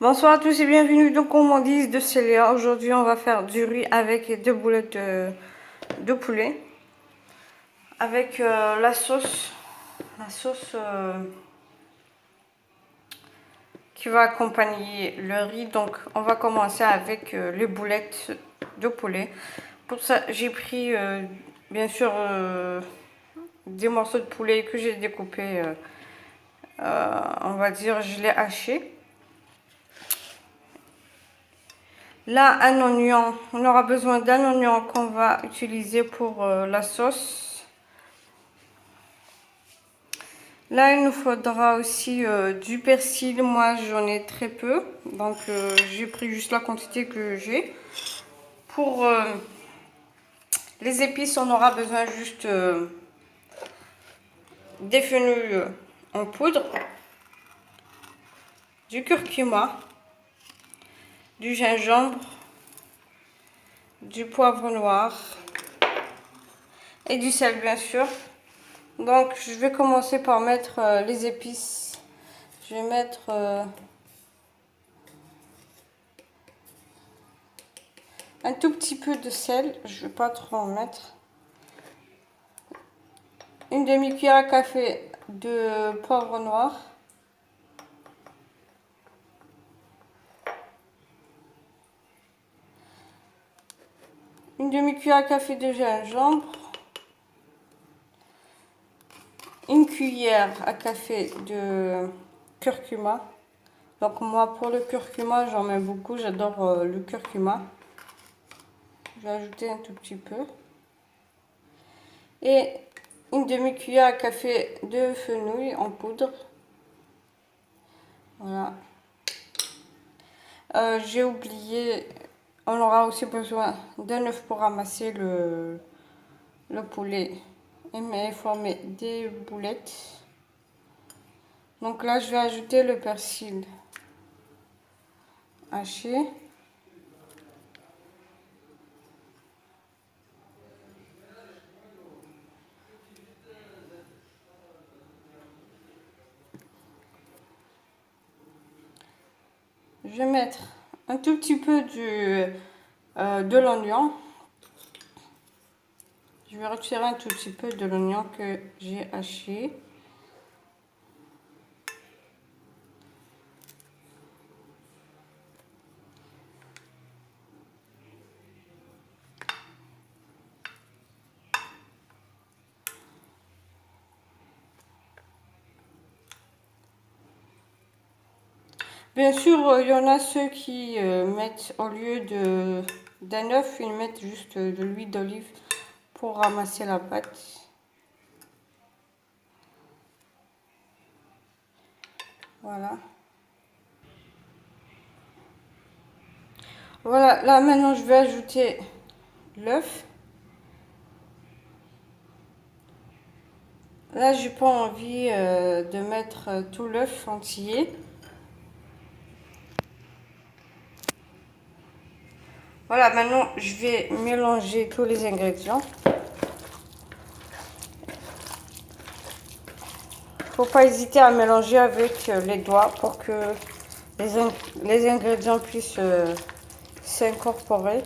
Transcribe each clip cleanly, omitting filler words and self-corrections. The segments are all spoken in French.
Bonsoir à tous et bienvenue dans Gourmandise de Célia. Aujourd'hui, on va faire du riz avec deux boulettes de poulet. Avec la sauce qui va accompagner le riz. Donc, on va commencer avec les boulettes de poulet. Pour ça, j'ai pris bien sûr des morceaux de poulet que j'ai découpés. On va dire, je l'ai haché. Là, un oignon, on aura besoin d'un oignon qu'on va utiliser pour la sauce. Là, il nous faudra aussi du persil. Moi, j'en ai très peu, donc j'ai pris juste la quantité que j'ai. Pour les épices, on aura besoin juste des fenouils en poudre, du curcuma, du gingembre, du poivre noir et du sel, bien sûr. Donc, je vais commencer par mettre les épices. Je vais mettre un tout petit peu de sel. Je ne vais pas trop en mettre. Une demi-cuillère à café de poivre noir. Une demi-cuillère à café de gingembre. Une cuillère à café de curcuma. Donc moi pour le curcuma j'en mets beaucoup, j'adore le curcuma. Je vais ajouter un tout petit peu. Et une demi-cuillère à café de fenouil en poudre. Voilà. J'ai oublié, on aura aussi besoin d'un œuf pour ramasser le poulet et former des boulettes. Donc là, je vais ajouter le persil haché. Je vais mettre un tout petit peu de l'oignon. Je vais retirer un tout petit peu de l'oignon que j'ai haché. Bien sûr, il y en a ceux qui mettent au lieu d'un œuf, ils mettent juste de l'huile d'olive pour ramasser la pâte. Voilà. Voilà, là maintenant je vais ajouter l'œuf. Là, j'ai pas envie de mettre tout l'œuf entier. Voilà, maintenant je vais mélanger tous les ingrédients. Faut pas hésiter à mélanger avec les doigts pour que les ingrédients puissent s'incorporer.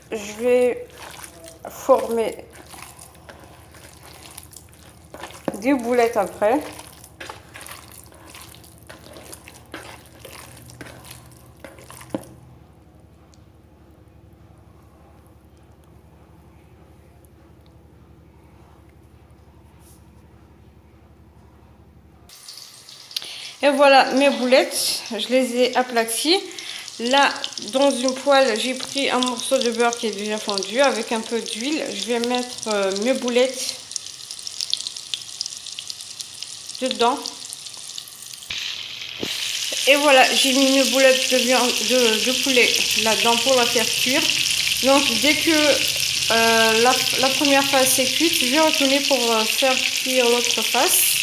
Je vais former des boulettes après. Et voilà mes boulettes, je les ai aplaties. Là, dans une poêle, j'ai pris un morceau de beurre qui est déjà fondu avec un peu d'huile. Je vais mettre mes boulettes dedans. Et voilà, j'ai mis mes boulettes de viande de poulet là-dedans pour la faire cuire. Donc dès que la première face est cuite, je vais retourner pour faire cuire l'autre face.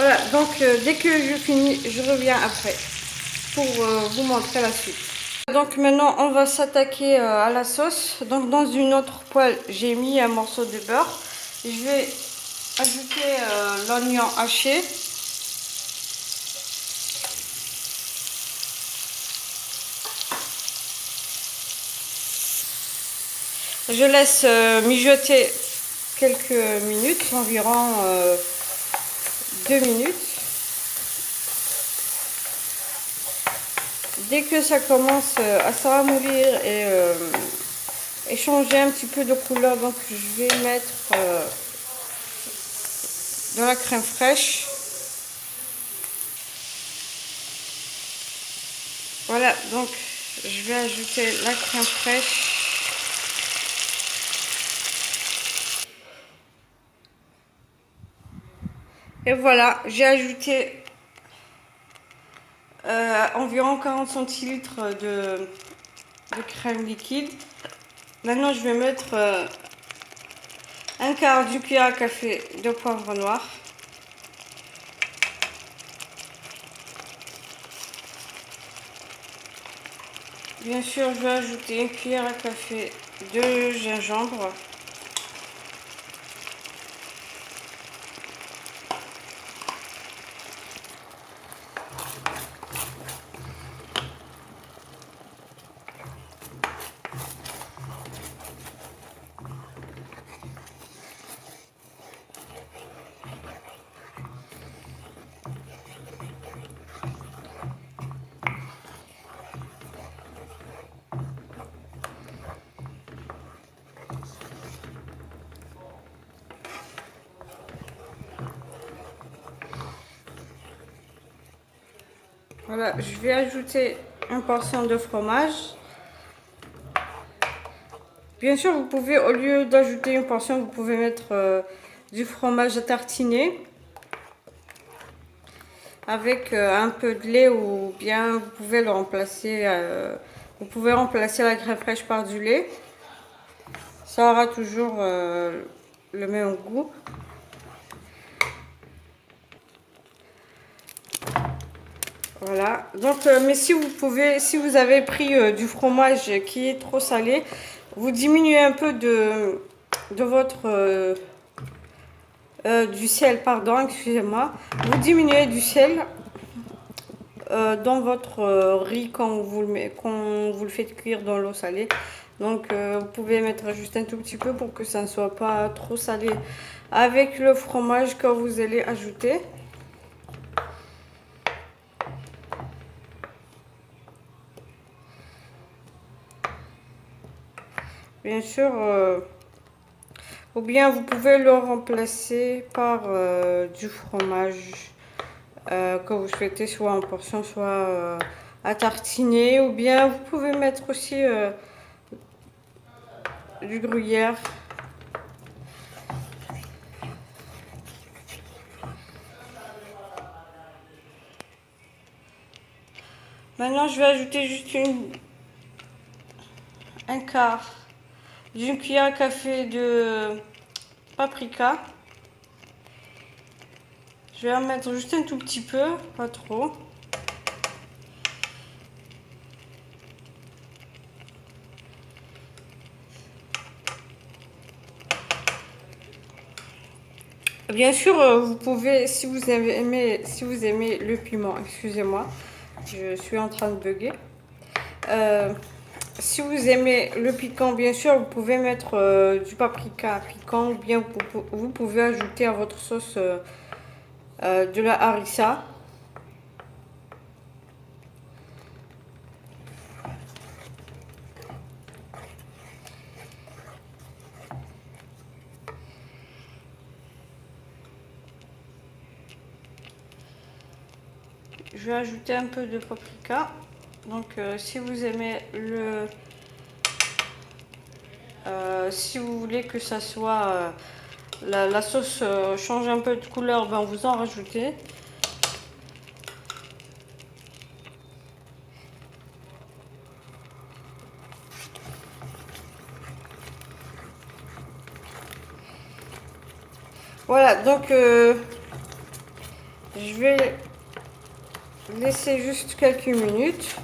Voilà, donc dès que je finis, je reviens après pour vous montrer la suite. Donc maintenant, on va s'attaquer à la sauce. Donc dans une autre poêle, j'ai mis un morceau de beurre. Je vais ajouter l'oignon haché. Je laisse mijoter quelques minutes, environ 2 minutes. Dès que ça commence à se ramollir et changer un petit peu de couleur, donc je vais mettre de la crème fraîche. Voilà, donc je vais ajouter la crème fraîche. Et voilà, j'ai ajouté environ 40 centilitres de crème liquide. Maintenant, je vais mettre un quart du cuillère à café de poivre noir. Bien sûr, je vais ajouter une cuillère à café de gingembre. Voilà, je vais ajouter une portion de fromage. Bien sûr, vous pouvez, au lieu d'ajouter une portion, vous pouvez mettre du fromage à tartiner avec un peu de lait, ou bien vous pouvez le remplacer. Vous pouvez remplacer la crème fraîche par du lait. Ça aura toujours le même goût. Voilà. Donc, mais si vous pouvez, si vous avez pris du fromage qui est trop salé, vous diminuez un peu de votre du sel, pardon, excusez-moi. Vous diminuez du sel dans votre riz quand vous le faites cuire dans l'eau salée. Donc vous pouvez mettre juste un tout petit peu pour que ça ne soit pas trop salé avec le fromage que vous allez ajouter. Bien sûr, ou bien vous pouvez le remplacer par du fromage que vous souhaitez, soit en portion, soit à tartiner, ou bien vous pouvez mettre aussi du gruyère. Maintenant, je vais ajouter juste un quart d'une cuillère à café de paprika. Je vais en mettre juste un tout petit peu, pas trop. Bien sûr, vous pouvez, si vous aimez le piment, excusez-moi, je suis en train de bugger. Si vous aimez le piquant, bien sûr, vous pouvez mettre du paprika piquant, ou bien vous pouvez ajouter à votre sauce de la harissa. Je vais ajouter un peu de paprika. Donc si vous aimez si vous voulez que ça soit la sauce change un peu de couleur, ben vous en rajoutez. Voilà, donc Je vais laisser juste quelques minutes.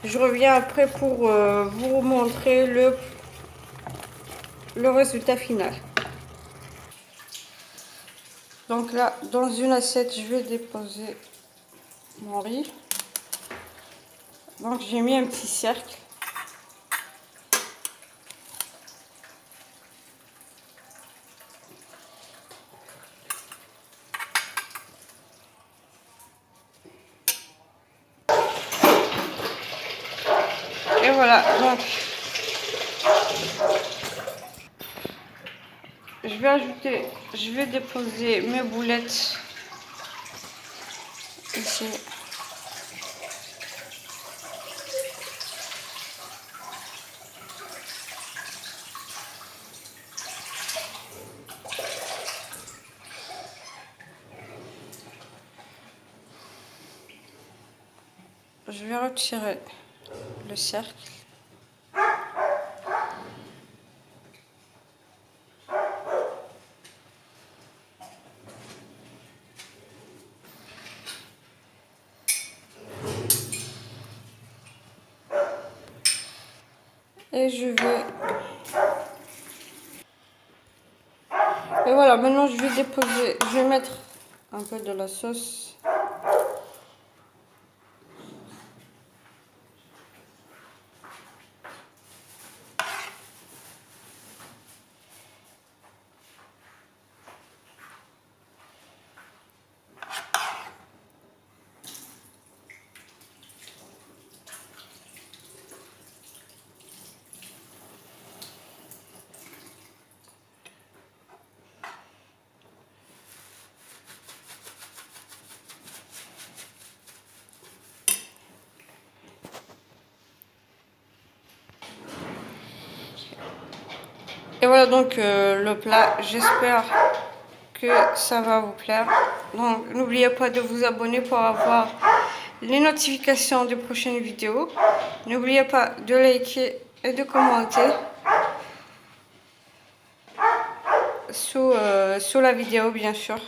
Je reviens après pour vous montrer le résultat final. Donc là, dans une assiette, je vais déposer mon riz. Donc j'ai mis un petit cercle. Et voilà, donc je vais déposer mes boulettes ici. Je vais retirer le cercle. Et je vais... Et voilà, maintenant je vais déposer, je vais mettre un peu de la sauce. Et voilà donc le plat, j'espère que ça va vous plaire. Donc n'oubliez pas de vous abonner pour avoir les notifications des prochaines vidéos. N'oubliez pas de liker et de commenter sous la vidéo bien sûr.